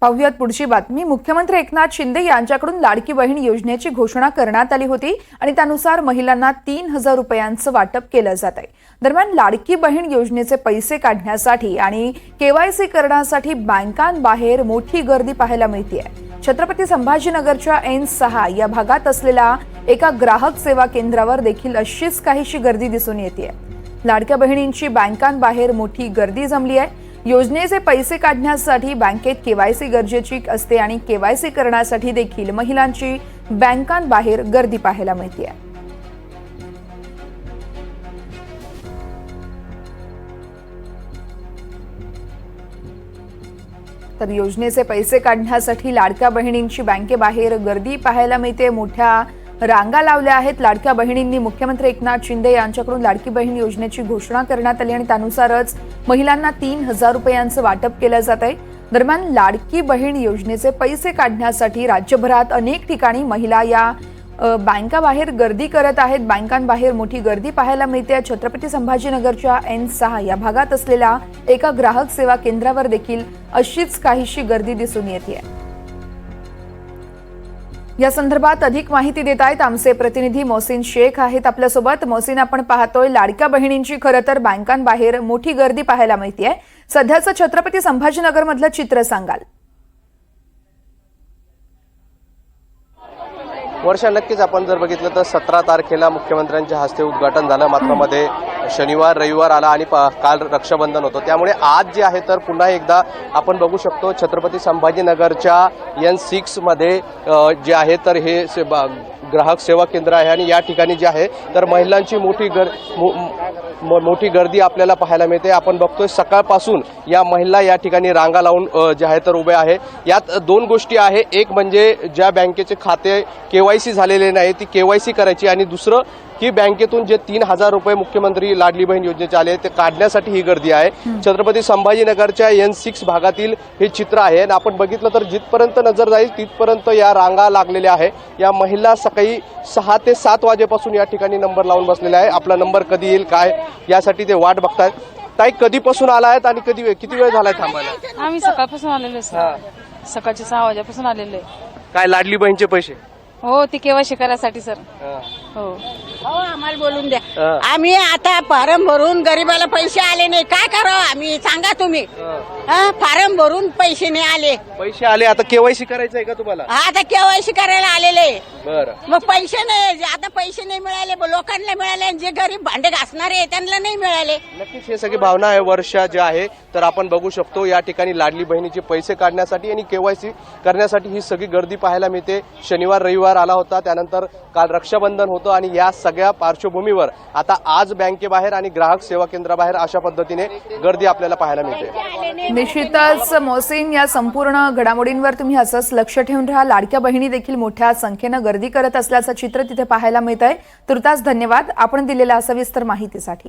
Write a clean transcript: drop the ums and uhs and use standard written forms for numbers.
पाहुयात पुढची बातमी। मुख्यमंत्री एकनाथ शिंदे यांच्याकडून लाडकी बहीण योजनेची घोषणा करण्यात आली होती आणि त्यानुसार महिलांना 3,000 रुपयांचं वाटप केलं जात आहे। दरम्यान लाडकी बहीण योजनेचे पैसे काढण्यासाठी आणि केवायसी करण्यासाठी बँकांबाहेर मोठी गर्दी पाहायला मिळते। छत्रपती संभाजीनगरच्या N6 या भागात असलेल्या एका ग्राहक सेवा केंद्रावर देखील अशीच काहीशी गर्दी दिसून येते। लाडक्या बहिणींची बँकांबाहेर मोठी गर्दी जमली आहे। योजनेचे पैसे काढण्यासाठी बँकेत केवायसी गरजेची असते आणि केवायसी करण्यासाठी देखील महिलांची बँकांबाहेर गर्दी पाहायला मिळते। तर योजनेचे पैसे काढण्यासाठी लाडक्या बहिणींची बँकेबाहेर गर्दी पाहायला मिळते। मोठ्या रांगा लावल्या आहेत। लाडक्या बहिणींनी मुख्यमंत्री एकनाथ शिंदे यांच्याकडून लाडकी बहीण योजनेची घोषणा करण्यात आली आणि त्यानुसारच महिलांना 3,000 रुपयांचं वाटप केलं जात आहे। दरम्यान लाडकी बहीण योजनेचे पैसे काढण्यासाठी राज्यभरात अनेक ठिकाणी महिला या बँकाबाहेर गर्दी करत आहेत। बँकांबाहेर मोठी गर्दी पाहायला मिळते। छत्रपती संभाजीनगरच्या N6 या भागात असलेल्या एका ग्राहक सेवा केंद्रावर देखील अशीच काहीशी गर्दी दिसून येते। या संदर्भात अधिक माहिती देत आहेत आमचे प्रतिनिधी मोहसिन शेख आहेत आपल्यासोबत। मोहसिन, आपण पाहतोय लाडक्या बहिणींची खरं तर बँकांबाहेर मोठी गर्दी पाहायला मिळते। सध्याचं छत्रपती संभाजीनगर मधलं चित्र सांगाल? वर्षा, नक्कीच आपण जर बघितलं तर 17 तारखेला मुख्यमंत्र्यांच्या हस्ते उद्घाटन झालं। मात्र मध्ये शनिवार रविवार आला आणि काल रक्षाबंधन होतं, त्यामुळे आज जे आहे तर पुन्हा एकदा आपण बघू शकतो छत्रपती संभाजीनगरच्या N6 मध्ये जे आहे तर हे ग्राहक सेवा केंद्र आहे आणि या ठिकाणी जे आहे तर महिलांची मोठी गर्दी आपल्याला पाहायला मिळते। आपण बघतोय सकाळपासून या महिला या ठिकाणी रांगा लावून जे आहे तर उभे आहे। यात दोन गोष्टी आहे, एक म्हणजे ज्या बँकेचे खाते केवायसी झालेले नाही ती केवायसी करायची आणि दुसरं की बँकेतून जे 3,000 रुपये मुख्यमंत्री लाडली बहीण योजनेचे आले ते काढण्यासाठी ही गर्दी आहे। छत्रपती संभाजीनगरच्या N6 भागातील हे चित्र आहे आणि आपण बघितलं तर जिथपर्यंत नजर जाईल तिथपर्यंत या रांगा लागलेल्या आहे। या महिला सकाळी 6 ते 7 वाजेपासून या ठिकाणी नंबर लावून बसलेला आहे। आपला नंबर कधी येईल काय यासाठी ते वाट बघतायत। ताई, कधीपासून आला आहेत आणि किती वेळ झालाय थांबायला? आम्ही सकाळपासून आलेलो सर, सकाळचे 6 वाजेपासून आलेलो आहे। काय लाडली बहीणचे पैसे? हो, ती केवायसी करायसाठी सर। हो हो, आम्हाला बोलून द्या। आम्ही आता फॉर्म भरून गरीबाला पैसे आले नाही, काय करावं आम्ही सांगा तुम्ही? फॉर्म भरून पैसे नाही आले। पैसे आले, आता केवायसी करायचं आहे का तुम्हाला? आता केवायसी करायला आलेले, बरं। मग पैसे नाही, आता पैसे नाही मिळाले, लोकांना मिळाले, जे गरीब भांडे घासणारे त्यांना नाही मिळाले। नक्कीच हे सगळी भावना आहे वर्षा जे आहे तर आपण बघू शकतो या ठिकाणी लाडली बहिणीचे पैसे काढण्यासाठी आणि केवायसी करण्यासाठी ही सगळी गर्दी पाहायला मिळते। शनिवार रविवार आला होता, त्यानंतर काल रक्षाबंधन होतं आणि या सगळ्या पार्श्वभूमीवर आता आज बँकेबाहेर आणि ग्राहक सेवा केंद्राबाहेर अशा पद्धतीने गर्दी आपल्याला पाहायला मिळते। निश्चितच मोहसिन, या संपूर्ण घडामोडींवर तुम्ही असंच लक्ष ठेवून राहा। लाडक्या बहिणी देखील मोठ्या संख्येनं गर्दी करत असल्याचं चित्र तिथे पाहायला मिळतंय। तुर्तास धन्यवाद आपण दिलेल्या सविस्तर माहितीसाठी।